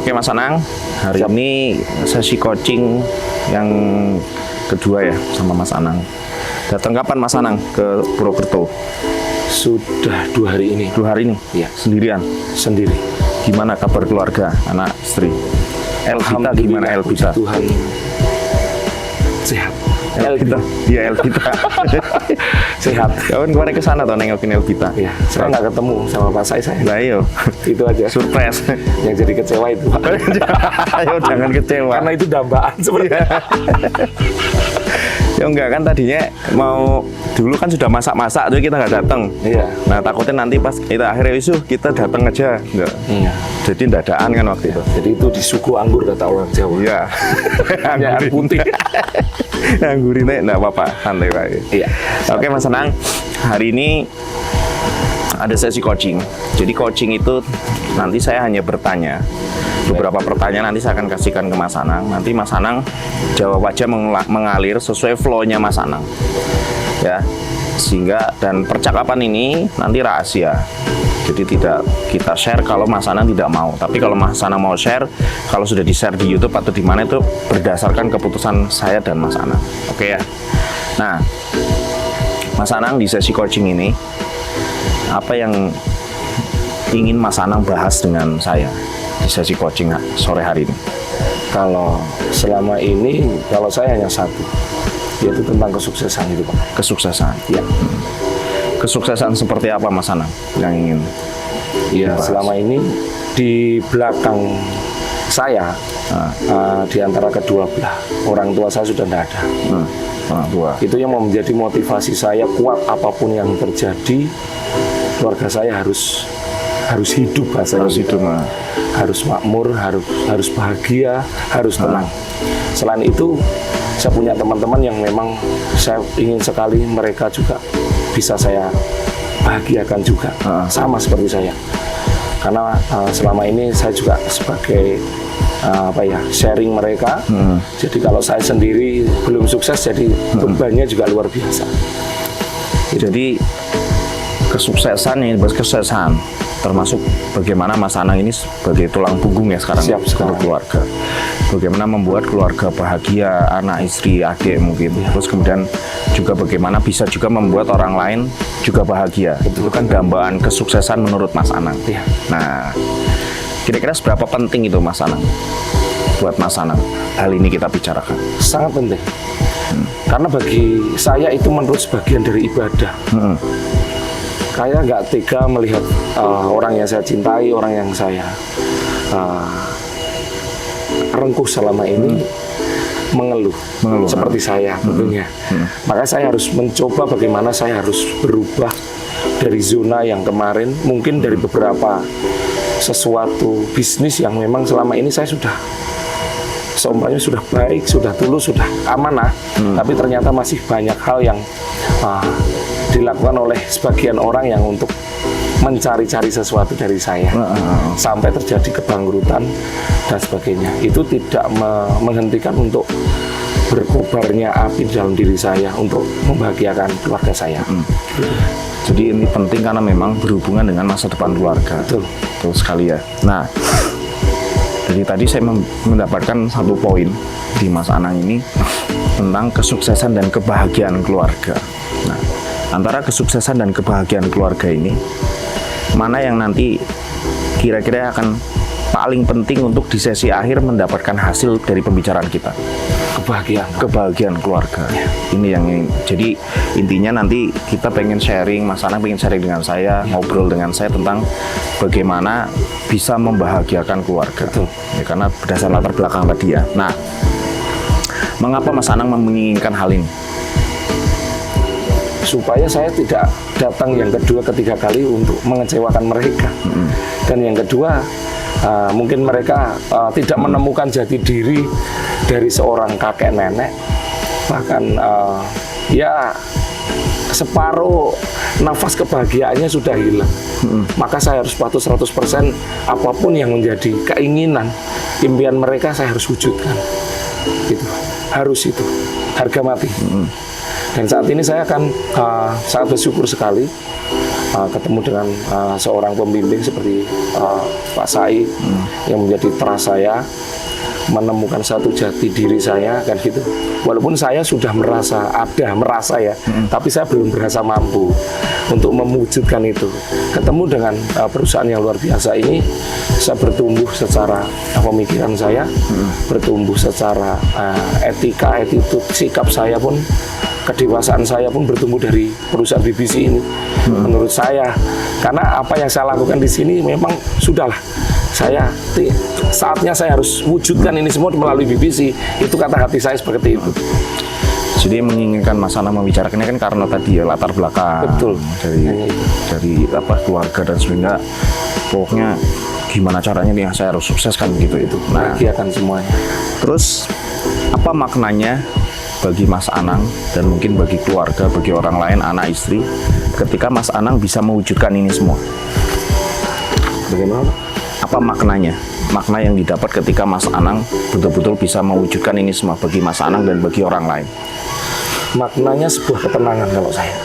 Oke Mas Anang, hari ini sesi coaching yang kedua ya sama Mas Anang. Datang kapan Mas Anang ke Purwokerto? Sudah 2 hari ini. 2 hari ini? Iya. Sendirian? Sendiri. Gimana kabar keluarga, anak, istri? Elvita gimana Elvita? Tuhan sehat. Elvita? Iya Elvita. Sehat. Kemarin ke sana tuh nengokin Elvita. Iya, saya nggak ketemu sama Pak saya. Nah iyo. Itu aja. Surprise. Yang jadi kecewa itu. Ayo jangan kecewa. Karena itu dambaan sebenarnya. Ya enggak kan tadinya mau dulu kan sudah masak-masak jadi kita nggak datang. Iya. Nah takutnya nanti pas kita akhirnya isu kita datang aja enggak. Iya. Jadi dadaan kan waktu itu. Jadi itu di suku anggur kata orang Jawa. Iya. Anggur putih. Anggurinnya enggak apa-apa, santai Pak. Iya. Oke Mas Anang, hari ini ada sesi coaching. Jadi coaching itu nanti saya hanya bertanya. Beberapa pertanyaan nanti saya akan kasihkan ke Mas Anang. Nanti Mas Anang jawab aja mengalir sesuai flow-nya Mas Anang. Ya. Sehingga dan percakapan ini nanti rahasia. Jadi tidak kita share kalau Mas Anang tidak mau. Tapi kalau Mas Anang mau share, kalau sudah di-share di YouTube atau di mana itu berdasarkan keputusan saya dan Mas Anang. Oke ya. Nah, Mas Anang di sesi coaching ini apa yang ingin Mas Anang bahas dengan saya di sesi coaching sore hari ini? Kalau selama ini, kalau saya hanya satu, yaitu tentang kesuksesan itu Pak. Kesuksesan. Ya. Kesuksesan seperti apa Mas Anang yang ingin? Ya, selama ini di belakang saya, di antara kedua belah, orang tua saya sudah tidak ada. Orang tua. Itu yang menjadi motivasi saya kuat apapun yang terjadi, keluarga saya harus hidup, Harus hidup. harus makmur, harus bahagia, harus tenang. Selain itu, saya punya teman-teman yang memang saya ingin sekali mereka juga bisa saya bahagiakan juga, sama seperti saya. Karena selama ini saya juga sebagai sharing mereka. Jadi kalau saya sendiri belum sukses, jadi bebannya juga luar biasa. Jadi kesuksesan ini kesuksesan termasuk bagaimana Mas Anang ini sebagai tulang punggung ya sekarang untuk keluarga. Bagaimana membuat keluarga bahagia, anak, istri, adik mungkin. Terus kemudian juga bagaimana bisa juga membuat orang lain juga bahagia. Itu kan dambaan kesuksesan menurut Mas Anang. Ya. Nah, kira-kira seberapa penting itu Mas Anang? Buat Mas Anang, hal ini kita bicarakan. Sangat penting. Karena bagi saya itu menurut sebagian dari ibadah. Saya nggak tega melihat orang yang saya cintai, orang yang saya rengkuh selama ini mengeluh seperti saya tentunya. Maka saya harus mencoba bagaimana saya harus berubah dari zona yang kemarin, mungkin dari beberapa sesuatu bisnis yang memang selama ini saya sudah seumpamanya sudah baik, sudah tulus, sudah amanah, tapi ternyata masih banyak hal yang dilakukan oleh sebagian orang yang untuk mencari-cari sesuatu dari saya, sampai terjadi kebangkrutan dan sebagainya. Itu tidak menghentikan untuk berkobarnya api dalam diri saya untuk membahagiakan keluarga saya. Jadi ini penting karena memang berhubungan dengan masa depan keluarga. Betul. Betul sekali ya. Nah, jadi tadi saya mendapatkan satu poin di Mas Anang ini tentang kesuksesan dan kebahagiaan keluarga. Nah, antara kesuksesan dan kebahagiaan keluarga ini, mana yang nanti kira-kira akan paling penting untuk di sesi akhir mendapatkan hasil dari pembicaraan kita? Kebahagiaan keluarga. Ini yang jadi intinya nanti kita pengen sharing, Mas Anang pengen sharing dengan saya, ngobrol dengan saya tentang bagaimana bisa membahagiakan keluarga. Ya, karena berdasarkan latar belakang tadi ya. Nah, mengapa Mas Anang menginginkan hal ini? Supaya saya tidak datang yang kedua, ketiga kali untuk mengecewakan mereka. Dan yang kedua, mungkin mereka tidak menemukan jati diri dari seorang kakek nenek. Bahkan ya separuh nafas kebahagiaannya sudah hilang. Maka saya harus patuh 100%, apapun yang menjadi keinginan, impian mereka saya harus wujudkan. Itu harus, itu harga mati. Dan saat ini saya akan sangat bersyukur sekali ketemu dengan seorang pembimbing seperti Pak Sai yang menjadi trust saya, menemukan satu jati diri saya kan gitu. Walaupun saya sudah merasa ya, tapi saya belum berasa mampu untuk mewujudkan itu. Ketemu dengan perusahaan yang luar biasa ini, saya bertumbuh secara pemikiran saya, bertumbuh secara etika, attitude, sikap saya pun, kedewasaan saya pun bertumbuh dari perusahaan BBC ini. Menurut saya, karena apa yang saya lakukan di sini memang sudahlah, saatnya saya harus wujudkan ini semua melalui BBC. Itu kata hati saya seperti itu. Jadi menginginkan Mas Anang membicarakannya kan karena tadi ya latar belakang. Betul. Dari apa keluarga dan sebagainya. Pokoknya gimana caranya nih saya harus sukseskan gitu itu. Nah, bahagiakan semuanya. Terus apa maknanya bagi Mas Anang dan mungkin bagi keluarga, bagi orang lain, anak istri, ketika Mas Anang bisa mewujudkan ini semua? Bagaimana? Apa maknanya? Makna yang didapat ketika Mas Anang betul-betul bisa mewujudkan ini semua bagi Mas Anang dan bagi orang lain? Maknanya sebuah ketenangan kalau saya.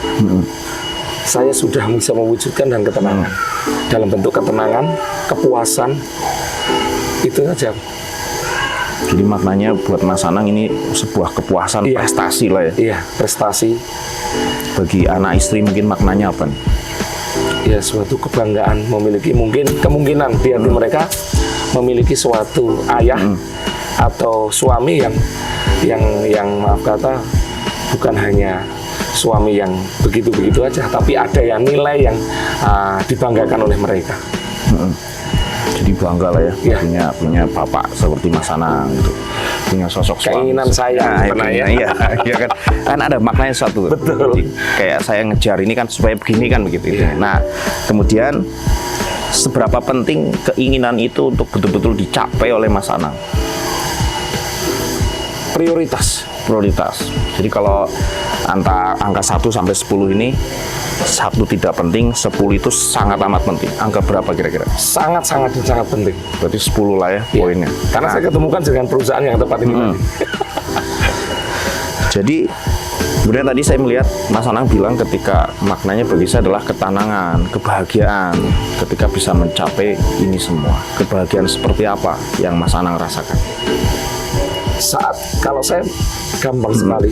Saya sudah bisa mewujudkan dan ketenangan. Dalam bentuk ketenangan, kepuasan, itu saja. Jadi maknanya buat Mas Anang ini sebuah kepuasan, prestasi lah ya? Iya, prestasi. Bagi anak istri mungkin maknanya apa nih? Ya, suatu kebanggaan, memiliki mungkin kemungkinan di hati mereka memiliki suatu ayah atau suami yang maaf kata bukan hanya suami yang begitu-begitu aja, tapi ada yang nilai yang dibanggakan oleh mereka. Jadi bangga lah ya, punya bapak seperti Mas Anang gitu, punya sosok suami. Keinginan saya, iya kan, kan ada maknanya satu. Betul. Jadi, kayak saya ngejar ini kan supaya begini kan begitu. Nah, kemudian seberapa penting keinginan itu untuk betul-betul dicapai oleh Mas Anang? Prioritas. Jadi kalau angka 1 sampai 10 ini 1 tidak penting, 10 itu sangat amat penting. Angka berapa kira-kira? Sangat penting. Berarti 10 lah ya poinnya. Karena saya ketemukan dengan perusahaan yang tepat ini tadi. Jadi kemudian tadi saya melihat Mas Anang bilang ketika maknanya bagi saya adalah ketenangan, kebahagiaan ketika bisa mencapai ini semua. Kebahagiaan seperti apa yang Mas Anang rasakan? Kalau saya gampang sekali,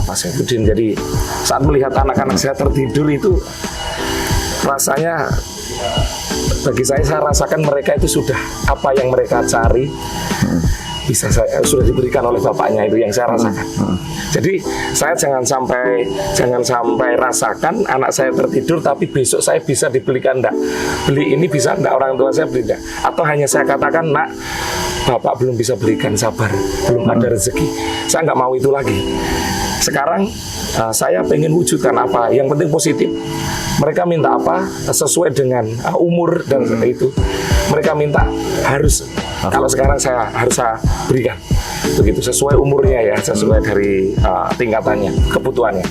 Pak Saifuddin. Jadi saat melihat anak-anak saya tertidur itu rasanya bagi saya rasakan mereka itu sudah apa yang mereka cari sudah diberikan oleh bapaknya, itu yang saya rasakan. Jadi saya jangan sampai rasakan anak saya tertidur tapi besok saya bisa dibelikan enggak, beli ini bisa enggak, orang tua saya beli enggak, atau hanya saya katakan, nak, bapak belum bisa belikan, sabar, belum ada rezeki. Saya nggak mau itu lagi. Sekarang saya pengen wujudkan apa yang penting positif. Mereka minta apa sesuai dengan umur dan itu. Mereka minta harus, kalau sekarang saya harus berikan begitu sesuai umurnya ya, sesuai dari tingkatannya, kebutuhannya.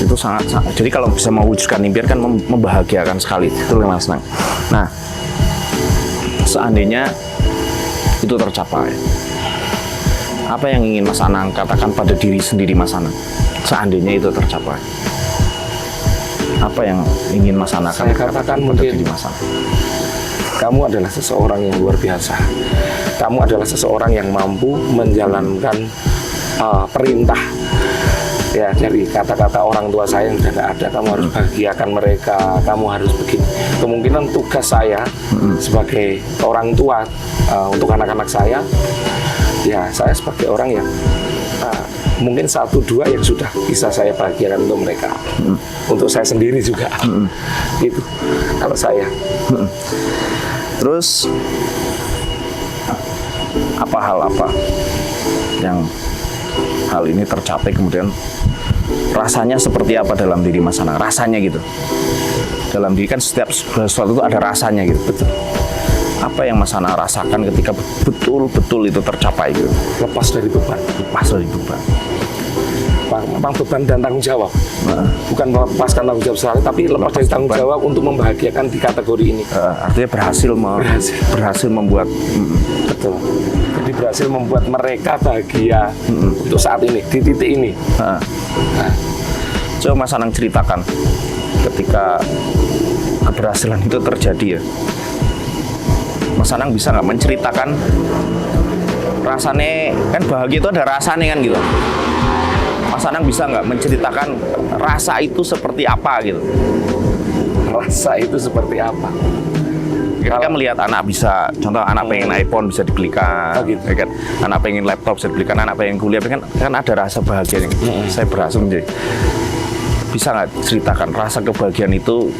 Itu sangat. Jadi kalau bisa mewujudkan impian kan membahagiakan sekali, itu Mas Anang. Nah, seandainya itu tercapai, apa yang ingin Mas Anang katakan pada diri sendiri Mas Anang? Seandainya itu tercapai, apa yang ingin Mas Anang katakan pada diri Mas Anang? Kamu adalah seseorang yang luar biasa. Kamu adalah seseorang yang mampu menjalankan perintah. Ya, dari kata-kata orang tua saya yang sudah tidak ada, kamu harus bahagiakan mereka, kamu harus begini. Kemungkinan tugas saya sebagai orang tua untuk anak-anak saya, ya saya sebagai orang yang mungkin 1-2 yang sudah bisa saya bahagiakan untuk mereka, untuk saya sendiri juga. Gitu kalau saya. Terus hal apa yang hal ini tercapai kemudian rasanya seperti apa dalam diri Mas Anang? Rasanya gitu. Dalam diri kan setiap sesuatu itu ada rasanya gitu. Betul. Apa yang Mas Anang rasakan ketika betul-betul itu tercapai gitu? Lepas dari beban. Memang beban dan tanggung jawab. Bukan melepaskan tanggung jawab selalu, tapi lepas dari tanggung jawab untuk membahagiakan di kategori ini. Artinya berhasil membuat. Betul. Jadi berhasil membuat mereka bahagia untuk saat ini, di titik ini. Nah. Coba Mas Anang ceritakan ketika keberhasilan itu terjadi ya. Mas Anang bisa nggak menceritakan rasanya, kan bahagia itu ada rasanya kan gitu. Mas Anang bisa nggak menceritakan rasa itu seperti apa gitu? Rasa itu seperti apa? Ketika melihat anak bisa, contoh anak pengen iPhone bisa dibelikan, gitu. ya kan? Anak pengen laptop bisa dibelikan, anak pengen kuliah, kan ada rasa bahagia. Saya berhasil menjadi. Bisa nggak ceritakan rasa kebahagiaan itu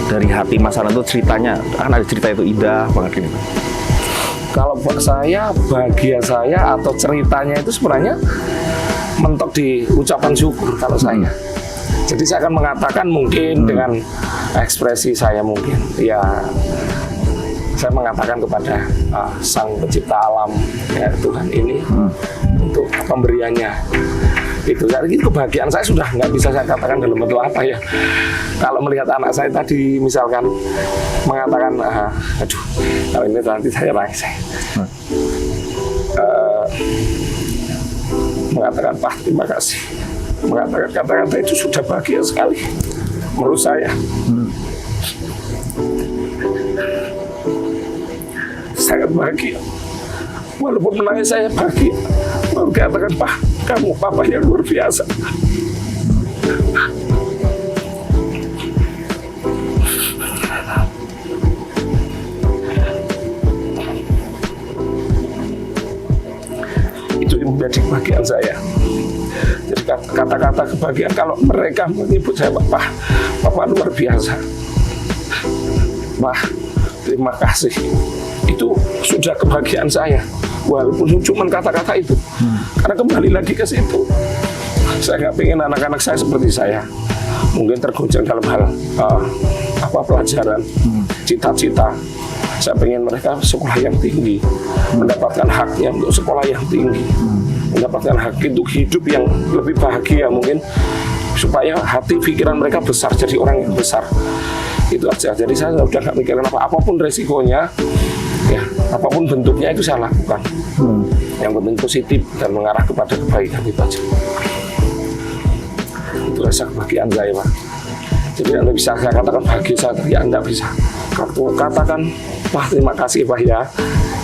dari hati Mas Anang itu ceritanya, kan ada cerita itu indah banget gitu. Kalau buat saya, bahagia saya atau ceritanya itu sebenarnya mentok di ucapan syukur kalau saya. Jadi saya akan mengatakan mungkin dengan ekspresi saya mungkin, ya saya mengatakan kepada Sang Pencipta Alam, ya Tuhan ini untuk pemberiannya. Itu jadi kebahagiaan saya sudah nggak bisa saya katakan dalam bentuk apa ya. Kalau melihat anak saya tadi misalkan mengatakan, aduh, kalau ini nanti saya nangis. Mengatakan, Pak, terima kasih. Mengatakan kata-kata itu sudah bahagia sekali menurut saya. Sangat bahagia. Walaupun menangis saya bahagia. Lalu katakan, Pak, kamu papa yang luar biasa. Itu yang menjadi kebahagiaan saya. Jadi kata-kata kebahagiaan kalau mereka menyebut saya papa luar biasa. Wah, terima kasih. Itu sudah kebahagiaan saya. Walaupun cuma kata-kata itu. Karena kembali lagi ke situ. Saya nggak pengen anak-anak saya seperti saya. Mungkin tergoncang dalam hal pelajaran, cita-cita. Saya pengen mereka sekolah yang tinggi, mendapatkan haknya untuk sekolah yang tinggi, mendapatkan hak untuk hidup yang lebih bahagia mungkin, supaya hati pikiran mereka besar, jadi orang yang besar. Itu aja. Jadi saya udah nggak mikirkan apapun resikonya, ya apapun bentuknya itu saya lakukan. Yang penting positif dan mengarah kepada kebaikan itu aja. Itu rasa kebahagiaan saya, Pak. Jadi Anda bisa saya katakan bahagia saya, ya Anda bisa katakan, Pak terima kasih Pak ya,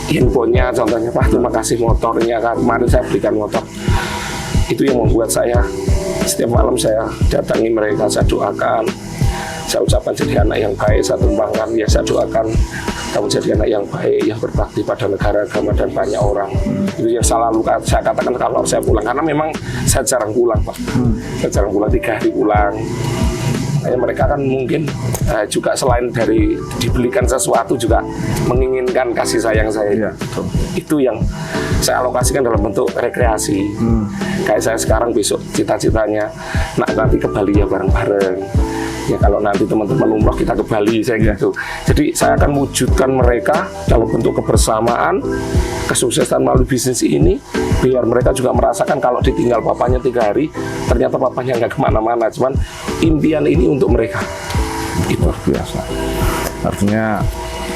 handphonenya contohnya, Pak terima kasih motornya, kemarin saya belikan motor. Itu yang membuat saya setiap malam saya datangi mereka, saya doakan, saya ucapkan jadi anak yang baik, saya tumbangkan, ya saya doakan kamu jadi anak yang baik, yang berbakti pada negara, agama, dan banyak orang. Itu yang selalu saya katakan kalau saya pulang, karena memang saya jarang pulang, Pak. Saya jarang pulang, 3 hari pulang. Mereka kan mungkin juga selain dari dibelikan sesuatu juga menginginkan kasih sayang saya. Ya, itu yang saya alokasikan dalam bentuk rekreasi. Kayak saya sekarang besok cita-citanya nanti ke Bali ya bareng-bareng. Ya kalau nanti teman-teman umroh kita ke Bali saya gitu. Jadi saya akan wujudkan mereka dalam bentuk kebersamaan, kesuksesan melalui bisnis ini, biar mereka juga merasakan kalau ditinggal papanya 3 hari, ternyata papanya nggak kemana-mana. Cuman impian ini untuk mereka. Itu luar biasa. Artinya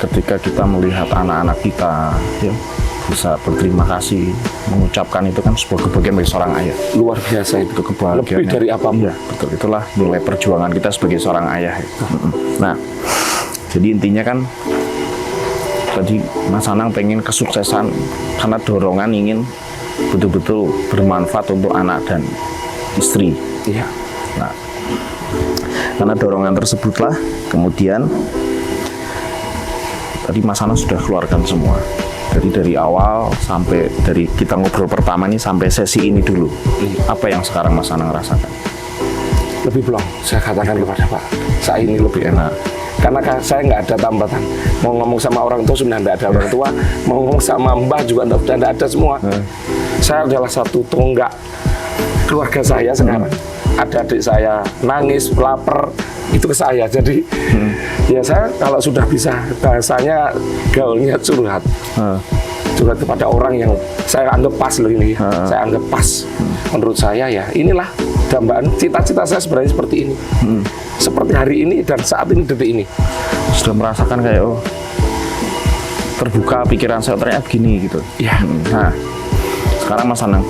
ketika kita melihat anak-anak kita ya, bisa berterima kasih, mengucapkan itu kan sebuah kebahagiaan bagi seorang ayah. Luar biasa itu kebahagiaan. Lebih dari apapun. Ya, betul. Itulah nilai perjuangan kita sebagai seorang ayah. Nah, jadi intinya kan tadi Mas Anang pengen kesuksesan karena dorongan ingin betul-betul bermanfaat untuk anak dan istri. Iya. Nah, karena dorongan tersebutlah kemudian tadi Mas Anang sudah keluarkan semua. Jadi dari awal sampai dari kita ngobrol pertama ini sampai sesi ini dulu, apa yang sekarang Mas Anang rasakan? Lebih belum, saya katakan kepada Pak, saya ini lebih enak. Karena saya nggak ada tambatan. Mau ngomong sama orang tua sudah nggak ada orang tua, mau ngomong sama mbah juga sudah nggak ada semua. Saya adalah satu tonggak keluarga saya sekarang. Ada adik saya nangis, lapar, itu ke saya. Jadi ya saya kalau sudah bisa bahasanya gaulnya curhat. Curhat kepada orang yang saya anggap pas loh ini. Saya anggap pas. Menurut saya ya inilah dambaan cita-cita saya sebenarnya seperti ini. Seperti hari ini dan saat ini, detik ini. Sudah merasakan kayak terbuka pikiran saya ternyata begini gitu. Ya. Nah, sekarang Mas Anang,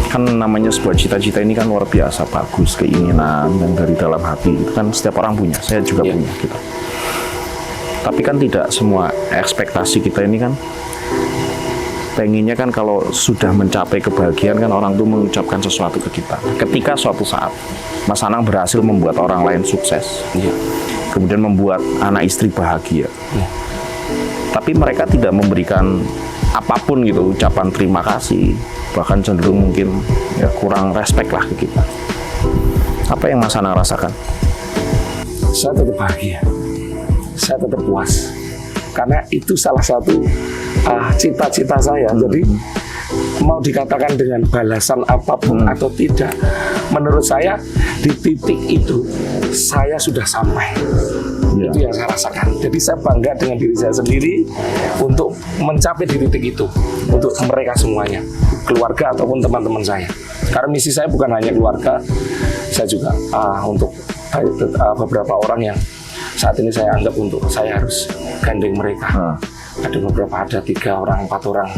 kan namanya sebuah cita-cita ini kan luar biasa bagus, keinginan yang dari dalam hati itu kan setiap orang punya, saya juga punya gitu. Tapi kan tidak semua ekspektasi kita ini kan pengennya kan kalau sudah mencapai kebahagiaan kan orang tuh mengucapkan sesuatu ke kita. Ketika suatu saat Mas Anang berhasil membuat orang lain sukses, kemudian membuat anak istri bahagia, tapi mereka tidak memberikan apapun gitu, ucapan terima kasih, bahkan cenderung mungkin ya kurang respect lah ke kita. Apa yang Mas Anang rasakan? Saya tetap bahagia, saya tetap puas, karena itu salah satu cita-cita saya. Jadi mau dikatakan dengan balasan apapun atau tidak, menurut saya di titik itu saya sudah sampai. Itu yang saya rasakan. Jadi saya bangga dengan diri saya sendiri untuk mencapai di titik itu, untuk mereka semuanya, keluarga ataupun teman-teman saya. Karena misi saya bukan hanya keluarga, saya juga untuk beberapa orang yang saat ini saya anggap untuk saya harus gandeng mereka. Ada beberapa, ada 3 orang, 4 orang.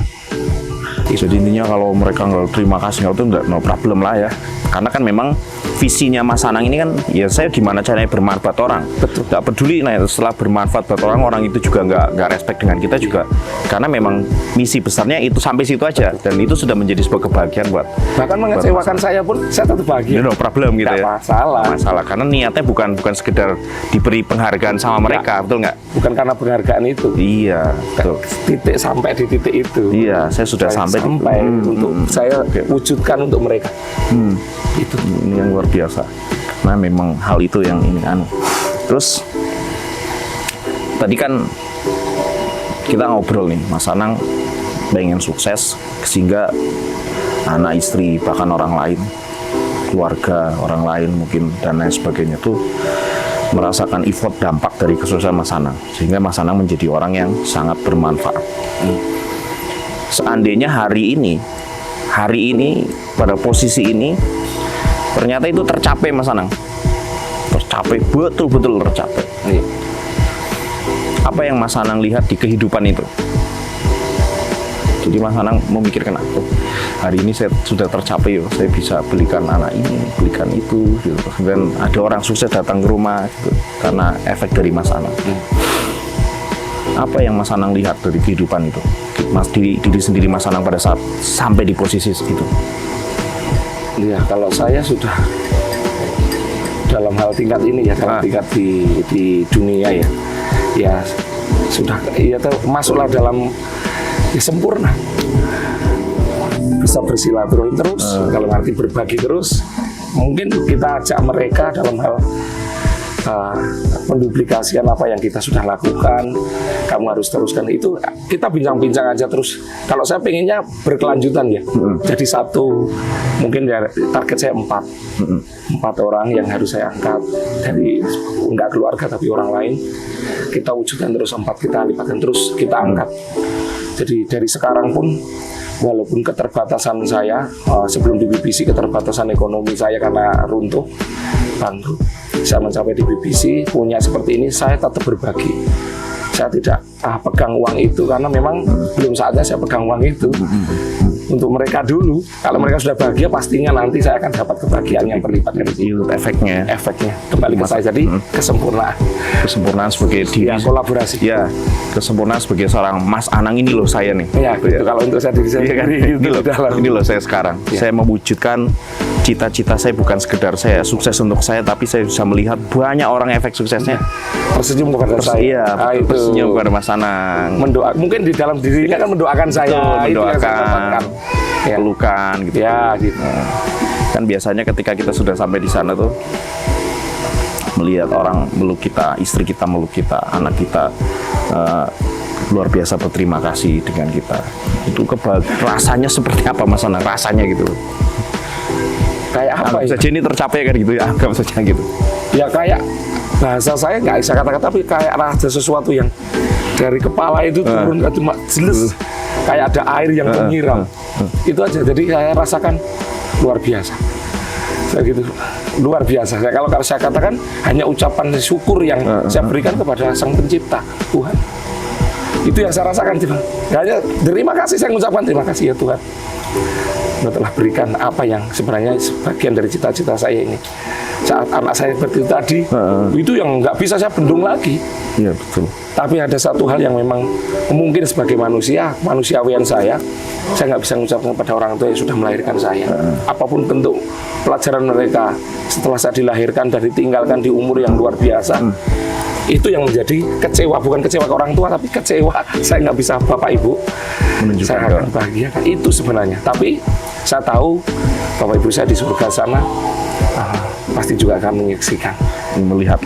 Jadi intinya kalau mereka nggak terima kasih itu nggak, no problem lah ya. Karena kan memang visinya Mas Anang ini kan ya saya gimana caranya bermanfaat orang. Betul. Nggak peduli, nah setelah bermanfaat buat orang itu juga nggak respect dengan kita juga. Karena memang misi besarnya itu sampai situ aja. Dan itu sudah menjadi sebuah kebahagiaan buat. Bahkan mengecewakan saya pun saya tetap bahagia. No problem gitu nggak ya. masalah. Nggak masalah. Karena niatnya bukan sekedar diberi penghargaan sama mereka, betul nggak? Bukan karena penghargaan itu. Iya, betul. Titik sampai di titik itu. Iya, saya sudah sampai untuk saya wujudkan untuk mereka. Itu ini yang luar biasa. Nah, memang hal itu yang ini Terus tadi kan kita ngobrol nih, Mas Anang pengen sukses sehingga anak istri bahkan orang lain, keluarga orang lain mungkin dan lain sebagainya tuh merasakan effort dampak dari kesuksesan Mas Anang sehingga Mas Anang menjadi orang yang sangat bermanfaat. Seandainya hari ini pada posisi ini ternyata itu tercapai Mas Anang, tercapai, betul-betul tercapai. Apa yang Mas Anang lihat di kehidupan itu? Jadi Mas Anang memikirkan hari ini saya sudah tercapai, saya bisa belikan anak ini, belikan itu gitu. Kemudian ada orang sukses datang ke rumah gitu, karena efek dari Mas Anang. Apa yang Mas Anang lihat dari kehidupan itu? Diri sendiri Mas Anang pada saat sampai di posisi segitu. Ya, kalau saya sudah dalam hal tingkat ini ya, dalam tingkat di dunia ya sudah ya masuklah dalam sempurna. Bisa bersilaturahim terus, kalau arti berbagi terus. Mungkin kita ajak mereka dalam hal menduplikasikan apa yang kita sudah lakukan. Kamu harus teruskan itu, kita bincang-bincang aja terus. Kalau saya pengennya berkelanjutan ya. Jadi satu, mungkin ya target saya 4 orang yang harus saya angkat dari enggak keluarga tapi orang lain. Kita wujudkan terus 4, kita lipatkan terus, kita angkat. Jadi dari sekarang pun walaupun keterbatasan saya sebelum di BBC, keterbatasan ekonomi saya karena runtuh, bangkrut, saya mencapai di BBC punya seperti ini, saya tetap berbagi. Saya tidak pegang uang itu karena memang belum saatnya saya pegang uang itu. Untuk mereka dulu, kalau mereka sudah bahagia pastinya nanti saya akan dapat kebahagiaan yang berlipat dari itu. Efeknya kembali ke saya. Jadi kesempurnaan sebagai diri, kolaborasi ya, kesempurnaan sebagai seorang Mas Anang ini loh saya nih ya, gitu. Kalau untuk saya diri sendiri ini loh saya sekarang saya mewujudkan cita-cita saya, bukan sekedar saya sukses untuk saya, tapi saya bisa melihat banyak orang efek suksesnya tersenyum kepada saya. Tersenyum kepada Mas Anang, mungkin di dalam dirinya kan mendoakan saya, mendoakan, pelukan gitu ya gitu. Kan biasanya ketika kita sudah sampai di sana tuh melihat orang meluk kita, istri kita meluk kita, anak kita luar biasa berterima kasih dengan kita. Itu rasanya seperti apa Mas Anang? Rasanya gitu. Kayak apa ya? Saja ini tercapai kan gitu ya, anggap saja gitu. Ya kayak bahasa saya nggak bisa kata-kata, tapi kayak ada sesuatu yang dari kepala itu turun cuma jelas. Kayak ada air yang menyiram. Itu aja. Jadi saya rasakan luar biasa. Saya gitu, luar biasa. Kalau saya katakan hanya ucapan syukur yang saya berikan kepada Sang Pencipta, Tuhan. Itu yang saya rasakan, Tuhan. Hanya terima kasih, saya mengucapkan terima kasih ya Tuhan. Engkau telah berikan apa yang sebenarnya sebagian dari cita-cita saya ini. Saat anak saya seperti itu tadi, itu yang nggak bisa saya bendung lagi. Iya, betul. Tapi ada satu hal yang memang mungkin sebagai manusiawian saya nggak bisa mengucapkan kepada orang tua yang sudah melahirkan saya. Apapun bentuk pelajaran mereka setelah saya dilahirkan dan ditinggalkan di umur yang luar biasa, itu yang menjadi kecewa, bukan kecewa ke orang tua, tapi kecewa saya nggak bisa Bapak Ibu Menunjukkan saya akan bahagia. Itu sebenarnya. Tapi saya tahu Bapak Ibu saya di surga sana pasti juga akan menyaksikan, melihat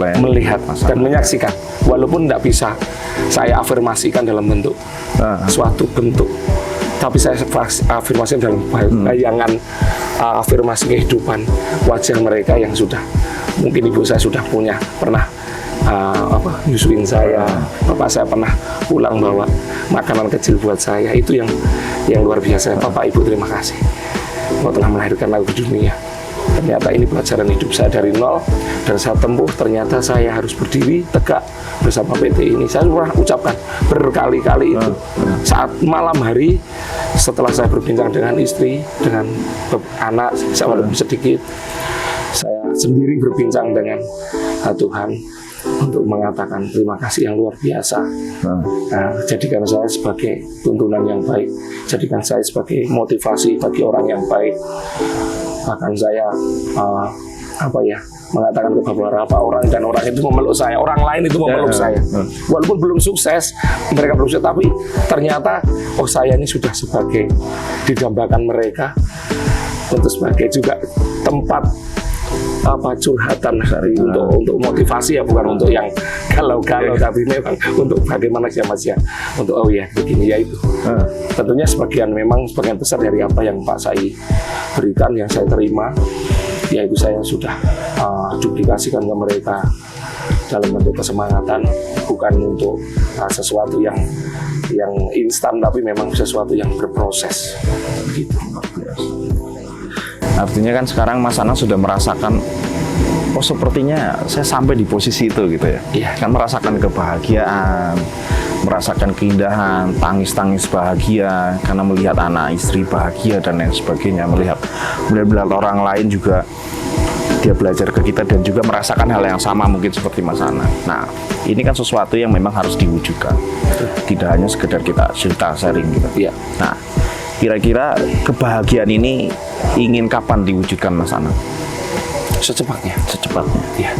dan menyaksikan, walaupun tidak bisa saya afirmasikan dalam bentuk suatu bentuk, tapi saya afirmasikan dalam bayangan afirmasi kehidupan wajah mereka yang sudah mungkin ibu saya sudah pernah nyusuin saya, bapak saya pernah pulang bawa makanan kecil buat saya. Itu yang luar biasa. Bapak Ibu terima kasih, Engkau telah melahirkan aku di dunia. Ternyata ini pelajaran hidup saya dari nol, dan saya tempuh. Ternyata saya harus berdiri tegak bersama PT ini. Saya pernah ucapkan berkali-kali itu saat malam hari setelah saya berbincang dengan istri, dengan anak saya walaupun sedikit, saya sendiri berbincang dengan Tuhan untuk mengatakan terima kasih yang luar biasa. Jadikan saya sebagai tuntunan yang baik, jadikan saya sebagai motivasi bagi orang yang baik. Bahkan saya mengatakan ke beberapa orang, dan orang itu memeluk saya, orang lain itu memeluk saya, walaupun belum sukses, mereka belum sukses, tapi ternyata saya ini sudah sebagai didambakan mereka untuk sebagai juga tempat curhatan dari untuk motivasi, ya bukan untuk yang galau-galau, tapi memang untuk bagaimana siapa untuk begini ya itu. Tentunya sebagian besar dari apa yang Pak Sai berikan, yang saya terima, yaitu saya sudah duplikasikan ke mereka dalam bentuk kesemangatan, bukan untuk sesuatu yang instan, tapi memang sesuatu yang berproses gitu. Artinya kan sekarang Mas Anang sudah merasakan, sepertinya saya sampai di posisi itu gitu ya. Iya. Kan merasakan kebahagiaan, merasakan keindahan, tangis-tangis bahagia karena melihat anak istri bahagia dan lain sebagainya, melihat orang lain juga dia belajar ke kita dan juga merasakan hal yang sama mungkin seperti Mas Anang. Nah, ini kan sesuatu yang memang harus diwujudkan. Tidak hanya sekedar kita cerita sharing gitu. Iya. Nah, kira-kira kebahagiaan ini ingin kapan diwujudkan Mas Anang? Secepatnya. Ya.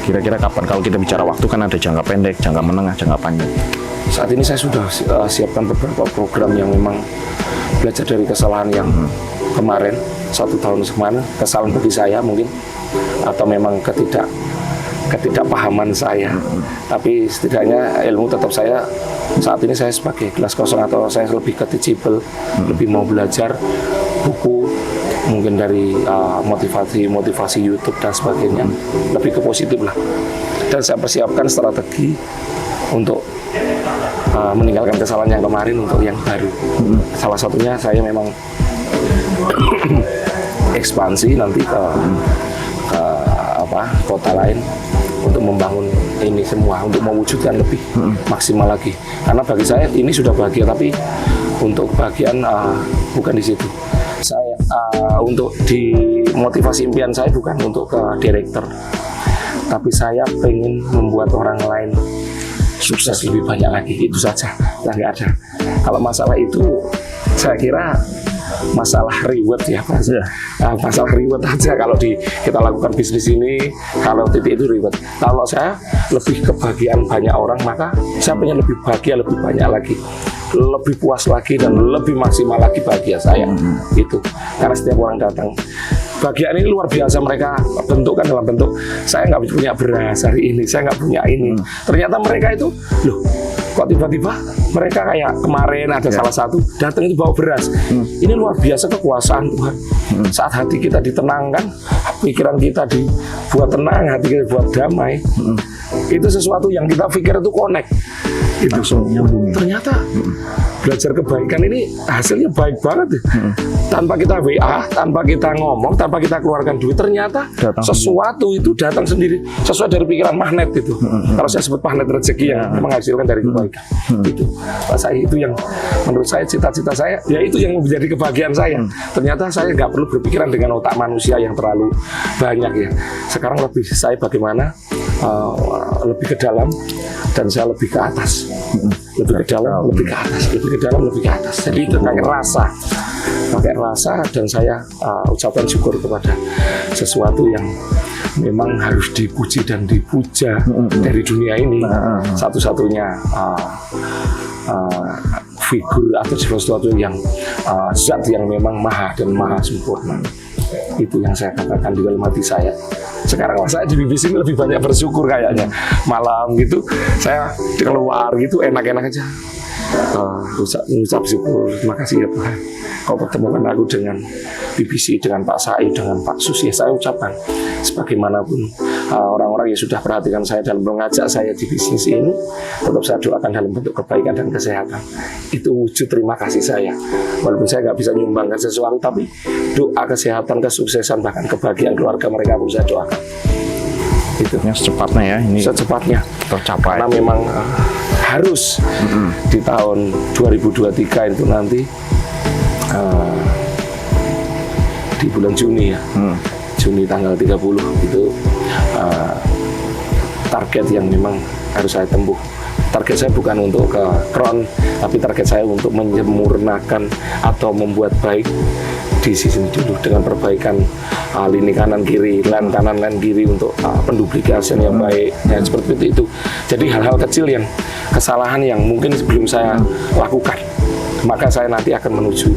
Kira-kira kapan? Kalau kita bicara waktu kan ada jangka pendek, jangka menengah, jangka panjang. Saat ini saya sudah siapkan beberapa program yang memang belajar dari kesalahan yang kemarin, 1 tahun kemarin, kesalahan bagi saya mungkin, atau memang ketidakpahaman saya. Tapi setidaknya ilmu tetap saya saat ini saya sebagai gelas kosong, atau saya lebih ke teachable, lebih mau belajar buku, mungkin dari motivasi YouTube dan sebagainya, lebih ke positif lah. Dan saya persiapkan strategi untuk meninggalkan kesalahan yang kemarin untuk yang baru. Salah satunya saya memang ekspansi nanti ke kota lain untuk membangun ini semua, untuk mewujudkan lebih maksimal lagi. Karena bagi saya ini sudah bahagia, tapi untuk kebahagiaan bukan di situ. Saya untuk di motivasi impian saya bukan untuk ke director, tapi saya pengen membuat orang lain sukses lebih banyak lagi. Itu saja, nggak ada. Kalau masalah itu saya kira masalah reward ya, masalah reward aja. Kalau kita lakukan bisnis ini, kalau titik itu reward. Kalau saya lebih kebahagiaan banyak orang, maka saya pengen lebih bahagia, lebih banyak lagi, lebih puas lagi, dan lebih maksimal lagi bahagia saya. Itu karena setiap orang datang, bahagiaan ini luar biasa. Mereka bentukkan dalam bentuk, saya nggak punya beras hari ini, saya nggak punya ini. Ternyata mereka itu, loh, kok tiba-tiba mereka kayak kemarin ada salah satu datang itu bawa beras. Ini luar biasa kekuasaan Tuhan. Saat hati kita ditenangkan, pikiran kita dibuat tenang, hati kita dibuat damai, Itu sesuatu yang kita pikir itu connect. Itu langsung nyambung. ternyata belajar kebaikan ini hasilnya baik banget. Tanpa kita WA, tanpa kita ngomong, tanpa kita keluarkan duit, ternyata Datang sesuatu itu datang sendiri sesuai dari pikiran magnet itu. Kalau saya sebut magnet rezeki yang menghasilkan dari kebaikan. Itu Pak Sai, itu yang menurut saya cita-cita saya, ya itu yang menjadi kebahagiaan saya. Ternyata saya nggak perlu berpikiran dengan otak manusia yang terlalu banyak ya. Sekarang lebih saya bagaimana lebih ke dalam dan saya lebih ke atas. Lebih ke dalam, lebih ke atas, lebih ke dalam, lebih ke atas. Jadi itu pakai rasa dan saya ucapkan syukur kepada sesuatu yang memang harus dipuji dan dipuja dari dunia ini. Satu-satunya figur atau sesuatu yang zat yang memang maha dan maha sempurna. Itu yang saya katakan di dalam hati saya. Sekarang saya di BBC ini lebih banyak bersyukur kayaknya. Malam gitu saya keluar gitu enak-enak aja. Ucap syukur, terima kasih ya Tuhan. Kau pertemukan aku dengan BBC, dengan Pak Sai, dengan Pak Sus. Ya saya ucapkan sebagaimanapun orang-orang yang sudah perhatikan saya dan mengajak saya di bisnis ini, tetap saya doakan dalam bentuk kebaikan dan kesehatan. Itu wujud terima kasih saya. Walaupun saya nggak bisa menyumbangkan sesuatu, tapi doa kesehatan, kesuksesan, bahkan kebahagiaan keluarga mereka pun saya doakan. Itu yang secepatnya ya, ini secepatnya tercapai. Karena memang harus di tahun 2023 itu nanti di bulan Juni ya, Juni tanggal 30 itu target yang memang harus saya tempuh. Target saya bukan untuk ke kron, tapi target saya untuk menyempurnakan atau membuat baik di sini dulu dengan perbaikan lini kanan kiri, line kanan line kiri untuk penduplikasian yang baik dan seperti itu. Jadi hal-hal kecil yang kesalahan yang mungkin sebelum saya lakukan, maka saya nanti akan menuju.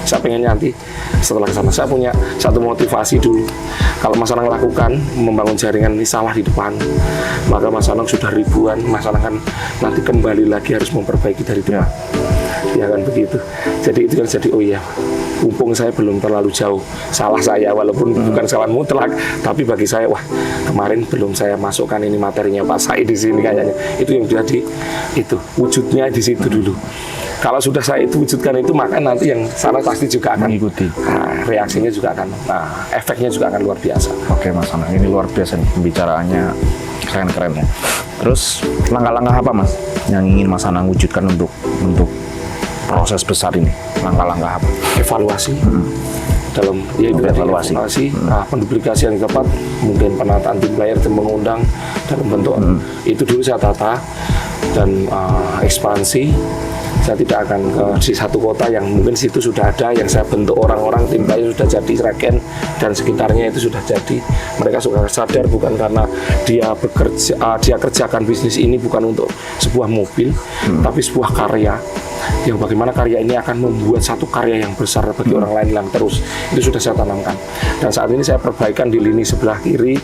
Saya pengen nanti setelah ke sana saya punya satu motivasi dulu. Kalau Mas Anang lakukan membangun jaringan ini salah di depan, maka Mas Anang sudah ribuan, Mas Anang kan nanti kembali lagi harus memperbaiki dari depan. Ya kan begitu. Jadi itu yang jadi oh iya, mumpung saya belum terlalu jauh, salah saya walaupun bukan salah mutlak, tapi bagi saya wah kemarin belum saya masukkan ini materinya Pak Sai di sini kayaknya. Itu yang jadi itu wujudnya di situ dulu. Kalau sudah saya itu wujudkan itu, maka nanti yang sana pasti juga akan mengikuti. Reaksinya juga akan, efeknya juga akan luar biasa. Oke Mas Anang, ini luar biasa nih pembicaraannya, keren-keren ya. Terus langkah-langkah apa Mas yang ingin Mas Anang wujudkan untuk proses besar ini? Langkah-langkah apa? Evaluasi. Dalam ya itu evaluasi, penduplikasi yang tepat, mungkin penataan tim player, tim mengundang dalam bentuk itu dulu saya tata dan ekspansi. Saya tidak akan di satu kota yang mungkin situ sudah ada, yang saya bentuk orang-orang tim player sudah jadi, Sragen dan sekitarnya itu sudah jadi. Mereka sudah sadar bukan karena dia bekerja, dia kerjakan bisnis ini bukan untuk sebuah mobil, tapi sebuah karya. Yang bagaimana karya ini akan membuat satu karya yang besar bagi orang lain yang terus itu sudah saya tanamkan. Dan saat ini saya perbaikan di lini sebelah kiri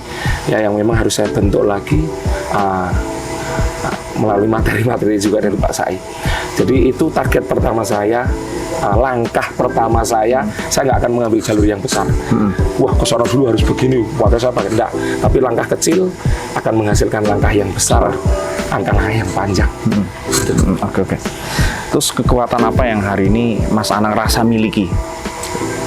ya, yang memang harus saya bentuk lagi melalui materi-materi juga dari Pak Sai. Jadi itu target pertama saya, langkah pertama saya nggak akan mengambil jalur yang besar. Wah ke sana dulu harus begini, maka saya pakai enggak. Tapi langkah kecil akan menghasilkan langkah yang besar, langkah yang panjang. Oke. Terus kekuatan apa yang hari ini Mas Anang rasa miliki?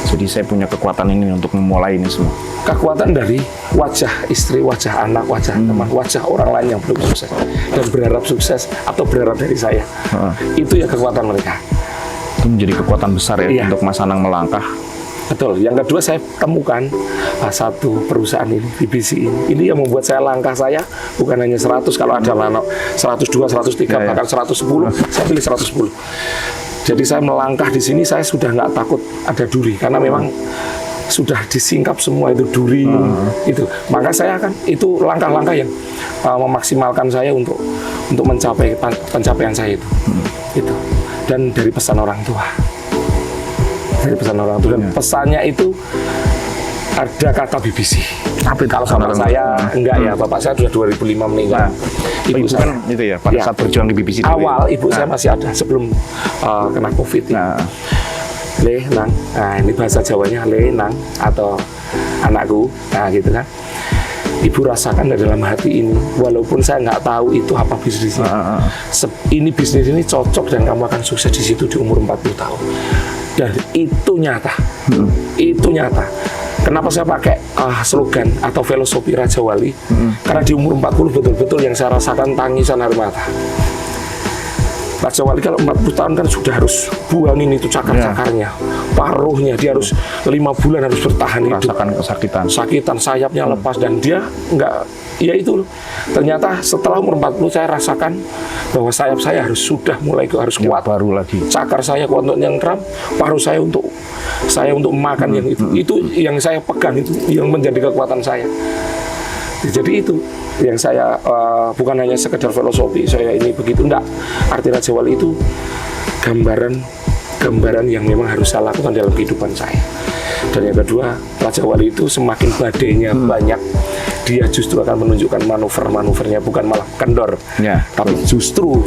Jadi saya punya kekuatan ini untuk memulai ini semua. Kekuatan dari wajah istri, wajah anak, wajah teman, wajah orang lain yang belum sukses dan berharap sukses atau berharap dari saya. Itu ya kekuatan mereka. Itu menjadi kekuatan besar ya untuk Mas Anang melangkah. Betul. Yang kedua saya temukan satu perusahaan ini, BBC ini. Ini yang membuat saya langkah saya bukan hanya 100, kalau ada 102, 103, bahkan 110, saya pilih 110. Jadi saya melangkah di sini, saya sudah nggak takut ada duri, karena memang sudah disingkap semua itu duri itu. Maka saya akan itu langkah-langkah yang memaksimalkan saya untuk mencapai pencapaian saya itu. Itu. Dan dari pesan orang tua. Dari pesan orang tua dan pesannya itu ada kata BBC. Tapi kalau bapak saya enggak ya, bapak saya sudah 2005 meninggal. Ibu saya kan itu ya pada saat berjuang di BBC awal ibu saya masih ada sebelum kena COVID. Le nang, nah ini bahasa Jawanya le nang atau anakku, nah gitu kan. ibu rasakan dari dalam hati ini, walaupun saya nggak tahu itu apa bisnisnya. Ini bisnis ini cocok dan kamu akan sukses di situ di umur 40 tahun. Dan itu nyata. Itu nyata. Kenapa saya pakai slogan atau filosofi Raja Wali? Karena di umur 40 betul-betul yang saya rasakan tangisan air mata. Raja Wali kalau 40 tahun kan sudah harus buangin itu cakar-cakarnya, paruhnya, dia harus 5 bulan harus bertahan hidup. Merasakan Sakitan, sayapnya lepas, dan dia nggak, ya itu. Ternyata setelah umur 40 saya rasakan bahwa sayap saya sudah mulai harus kuat. Baru lagi. Cakar saya kuat untuk nyengkram, paruh saya untuk makan yang itu. Itu yang saya pegang, itu yang menjadi kekuatan saya. Jadi itu yang saya bukan hanya sekedar filosofi saya ini begitu, enggak. Arti Raja Wali itu gambaran yang memang harus saya lakukan dalam kehidupan saya. Dan yang kedua, Raja Wali itu semakin badainya banyak, dia justru akan menunjukkan manuver-manuvernya, bukan malah kendor. Tapi justru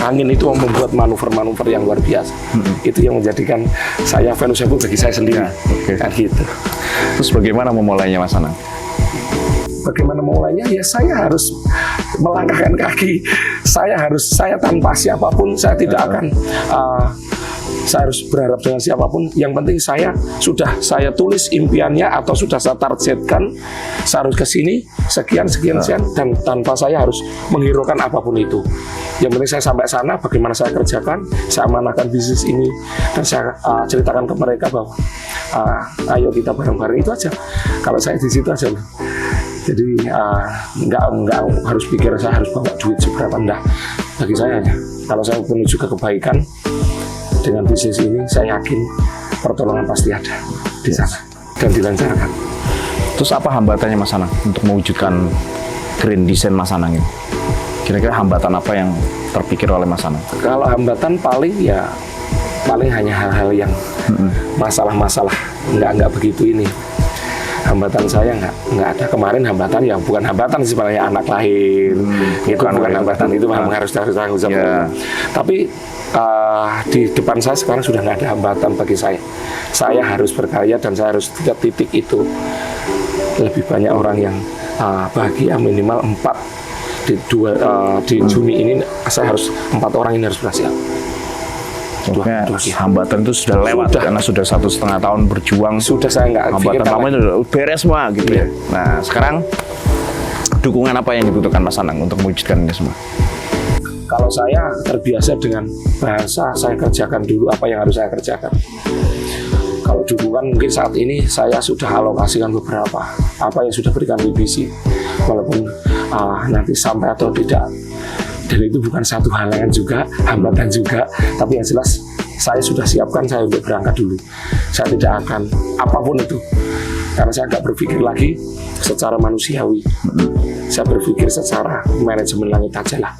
angin itu membuat manuver-manuver yang luar biasa. Itu yang menjadikan saya valuable bagi saya sendiri. Kan gitu. Terus bagaimana memulainya, Mas Anang? Bagaimana mulainya? Ya saya harus melangkahkan kaki. Saya tanpa siapapun, saya tidak akan saya harus berharap dengan siapapun. Yang penting saya tulis impiannya atau sudah saya targetkan, saya harus ke sini sekian, dan tanpa saya harus menghiraukan apapun itu. Yang penting saya sampai sana, bagaimana saya kerjakan, saya amanahkan bisnis ini, dan saya ceritakan ke mereka bahwa ayo kita bareng-bareng, itu aja. Kalau saya di situ aja. Jadi nggak harus pikir saya harus bawa duit seberapa, enggak. Bagi saya aja, kalau saya menuju ke kebaikan dengan bisnis ini, saya yakin pertolongan pasti ada di sana dan dilancarkan. Terus apa hambatannya, Mas Anang, untuk mewujudkan Green Design Mas Anang ini? Kira-kira hambatan apa yang terpikir oleh Mas Anang? Kalau hambatan paling hanya hal-hal yang masalah-masalah, nggak begitu ini. Hambatan saya nggak ada. Kemarin hambatan yang bukan hambatan sebenarnya, anak lahir, itu bukan hambatan, itu memang harus tanggung jawab. Tapi di depan saya sekarang sudah nggak ada hambatan bagi saya. Saya harus berkarya dan saya harus titik itu. Lebih banyak orang yang bahagia, minimal 4 di Juni ini. Saya harus 4 orang ini harus berhasil. Hambatan itu sudah lewat karena sudah 1,5 tahun berjuang. Sudah, saya nggak hambatan lama itu udah beres semua gitu ya. Nah sekarang dukungan apa yang dibutuhkan Mas Anang untuk mewujudkan ini semua? Kalau saya terbiasa dengan bahasa, saya kerjakan dulu apa yang harus saya kerjakan. Kalau dukungan mungkin saat ini saya sudah alokasikan beberapa apa yang sudah berikan BBC, walaupun nanti sampai atau tidak. Dan itu bukan satu halangan juga, hambatan juga, tapi yang jelas saya sudah siapkan saya untuk berangkat dulu. Saya tidak akan apapun itu, karena saya nggak berpikir lagi secara manusiawi. Saya berpikir secara manajemen langit aja lah.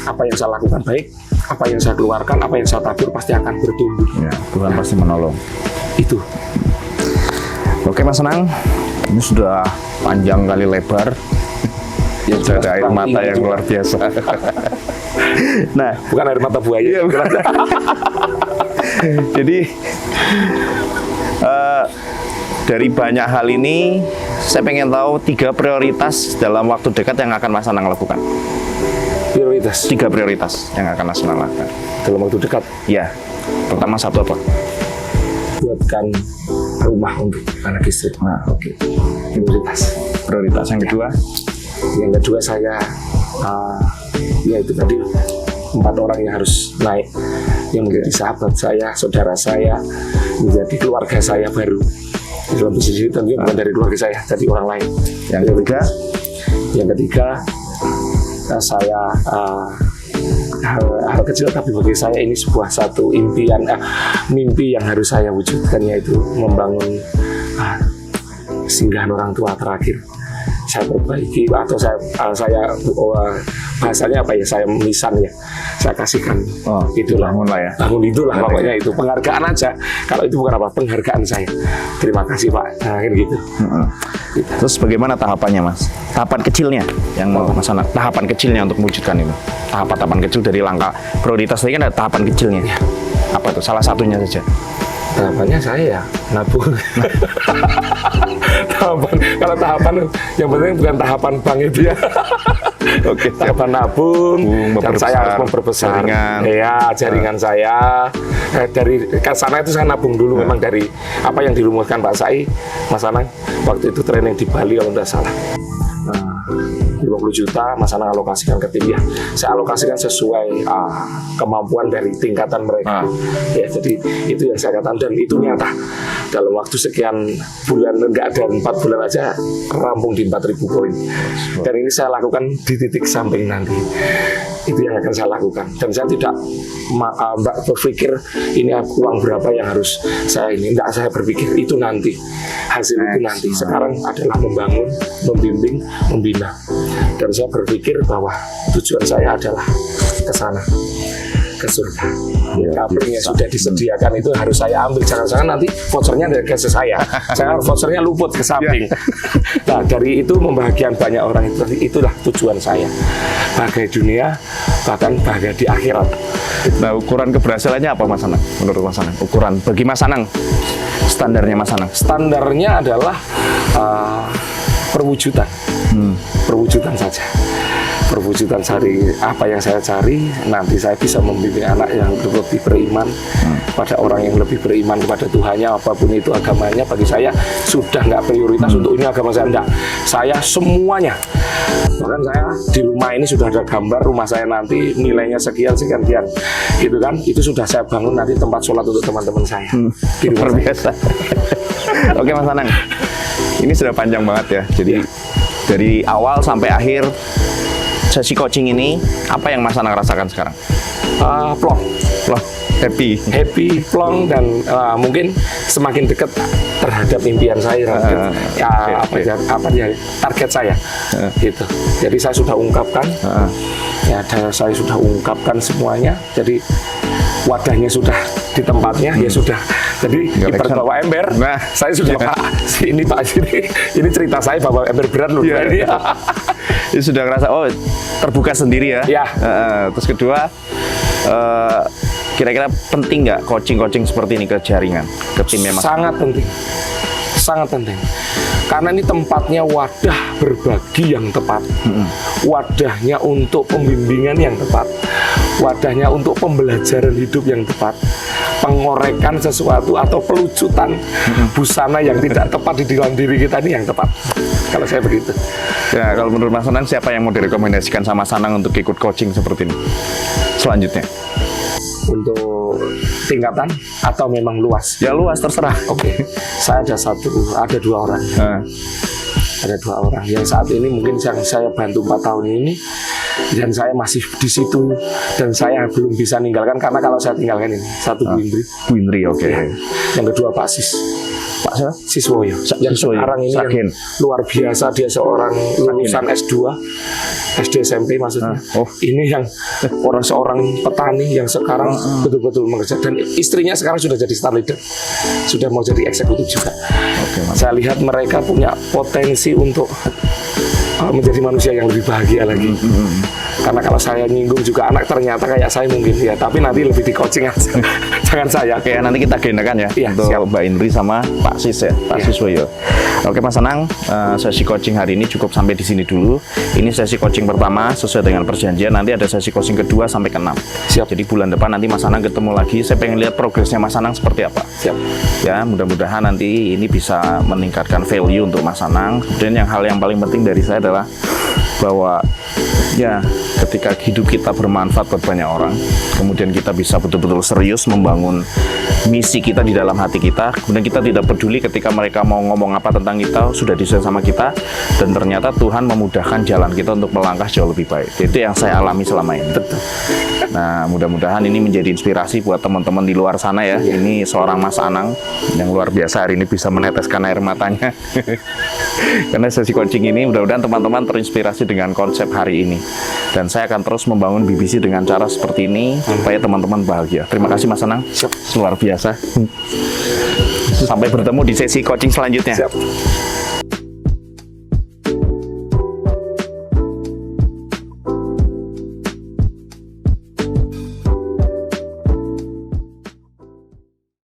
Apa yang saya lakukan baik, apa yang saya keluarkan, apa yang saya tabur pasti akan bertumbuh. Ya, Tuhan pasti menolong. Itu. Oke Mas Anang, ini sudah panjang kali lebar. Ya, sudah ada air mata yang luar biasa. Nah, bukan air mata buaya. Jadi dari banyak hal ini, saya pengen tahu 3 prioritas dalam waktu dekat yang akan Mas Anang lakukan. Prioritas? 3 prioritas yang akan Mas Anang lakukan dalam waktu dekat? Ya. Pertama, satu apa? Buatkan rumah untuk anak istri. Nah, oke. Prioritas. Yang kedua? Yang kedua saya, ya itu tadi 4 orang yang harus naik, yang menjadi sahabat saya, saudara saya, menjadi keluarga saya baru. Dalam bisnis itu tentunya bukan dari keluarga saya, jadi orang lain. Yang ketiga, saya hal kecil tapi bagi saya ini satu impian, mimpi yang harus saya wujudkan, yaitu membangun singgahan orang tua terakhir. Saya perbaiki atau saya bahasanya apa ya, saya misan ya, saya kasihkan. Itulah, bangun lah ya. Bangun itulah pokoknya, itu penghargaan aja. Kalau itu bukan apa, penghargaan saya. Terima kasih Pak. Nah, gitu. Gitu. Terus bagaimana tahapannya Mas? Tahapan kecilnya yang Mas Anang, tahapan kecilnya untuk mewujudkan itu. Tahapan kecil dari langkah prioritas tadi kan ada tahapan kecilnya. Apa tuh? Salah satunya saja. Tahapannya saya ya nabung. Kalau tahapan yang penting bukan tahapan bank itu ya. Oke, tahapan nabung dan saya harus memperbesar jaringan saya. Dari ke sana itu saya nabung dulu memang dari apa yang dirumuskan Pak Sai, Mas Anang waktu itu training di Bali kalau tidak salah. 50 juta Mas Anang alokasikan ke tim ya. Saya alokasikan sesuai kemampuan dari tingkatan mereka. Ya, jadi itu yang saya katakan dan itu nyata. Dalam waktu sekian bulan, enggak ada 4 bulan aja rampung di 4.000 poin. Dan ini saya lakukan di titik samping nanti. Itu yang akan saya lakukan. Dan saya tidak Mbak berpikir ini uang berapa yang harus saya ini. Enggak, saya berpikir itu nanti. Hasil itu nanti. Sekarang adalah membangun, membimbing, membina. Dan saya berpikir bahwa tujuan saya adalah ke sana, ke surga. Kapling yang sudah disediakan itu harus saya ambil. Jangan-jangan nanti vouchernya dari ke saya. Jangan vouchernya luput ke samping. Nah, dari itu membahagiakan banyak orang itulah tujuan saya. Bahagia dunia, bahkan bahagia di akhirat. Nah, ukuran keberhasilannya apa Mas Anang? Menurut Mas Anang, ukuran bagi Mas Anang, standarnya Mas Anang? Standarnya adalah perwujudan. Perwujudan saja. Perwujudan cari apa yang saya cari, nanti saya bisa membimbing anak yang lebih beriman pada orang yang lebih beriman kepada Tuhannya, apapun itu agamanya. Bagi saya sudah nggak prioritas untuk ini agama saya, enggak. Saya semuanya. Bahkan saya di rumah ini sudah ada gambar rumah saya nanti nilainya sekian gitu kan, itu sudah saya bangun nanti tempat sholat untuk teman-teman saya. Luar biasa. Oke Mas Anang, ini sudah panjang banget ya, jadi dari awal sampai akhir sesi coaching ini, apa yang Mas Anang rasakan sekarang? Plong, happy, plong, dan mungkin semakin dekat terhadap impian saya, target saya, gitu. Jadi saya sudah ungkapkan, saya sudah ungkapkan semuanya. Jadi wadahnya sudah di tempatnya, ya sudah. Jadi ibarat bawa ember, saya sudah ini cerita saya bawa ember berat loh. Ini sudah ngerasa terbuka sendiri ya. Terus kedua, kira-kira penting nggak coaching seperti ini ke jaringan, ke timnya Mas? Sangat penting. Karena ini tempatnya wadah berbagi yang tepat, wadahnya untuk pembimbingan yang tepat, wadahnya untuk pembelajaran hidup yang tepat, pengorekan sesuatu atau pelucutan busana yang tidak tepat di dalam diri kita ini yang tepat. Kalau saya begitu. Ya, kalau menurut Mas Anang, siapa yang mau direkomendasikan sama Sanang untuk ikut coaching seperti ini selanjutnya? Untuk tingkatan atau memang luas? Ya luas, terserah. Oke. Saya ada dua orang. Ada 2 orang yang saat ini mungkin yang saya bantu 4 tahun ini, dan saya masih di situ dan saya belum bisa ninggalkan karena kalau saya tinggalkan ini satu Bu Indri, oke. Ya. Yang kedua Pak Siswoyo, yang sekarang ini yang luar biasa, dia seorang lulusan S2, SD SMP maksudnya. Ini yang seorang petani yang sekarang betul-betul mengerjakan, dan istrinya sekarang sudah jadi star leader, sudah mau jadi eksekutif juga. Saya lihat mereka punya potensi untuk menjadi manusia yang lebih bahagia lagi. Karena kalau saya nyinggung juga anak ternyata kayak saya mungkin ya, tapi nanti lebih di coaching aja. Jangan saya. Oke, nanti kita agendakan ya, untuk siap. Mbak Indri sama Pak Sis ya, Pak Siswoyo. Oke Mas Anang, sesi coaching hari ini cukup sampai di sini dulu. Ini sesi coaching pertama sesuai dengan perjanjian. Nanti ada sesi coaching kedua sampai ke-6. Siap. Jadi bulan depan nanti Mas Anang ketemu lagi. Saya pengen lihat progresnya Mas Anang seperti apa. Siap. Ya, mudah-mudahan nanti ini bisa meningkatkan value untuk Mas Anang. Kemudian hal yang paling penting dari saya adalah bahwa ya ketika hidup kita bermanfaat buat banyak orang, kemudian kita bisa betul-betul serius membangun misi kita di dalam hati kita, kemudian kita tidak peduli ketika mereka mau ngomong apa tentang kita, sudah desain sama kita, dan ternyata Tuhan memudahkan jalan kita untuk melangkah jauh lebih baik. Itu yang saya alami selama ini. Nah, mudah-mudahan ini menjadi inspirasi buat teman-teman di luar sana ya. Ini seorang Mas Anang yang luar biasa hari ini bisa meneteskan air matanya. Karena sesi coaching ini mudah-mudahan teman-teman terinspirasi dengan konsep hari ini. Dan saya akan terus membangun BBC dengan cara seperti ini supaya teman-teman bahagia. Terima kasih Mas Anang. Luar biasa. Sampai bertemu di sesi coaching selanjutnya. Siap.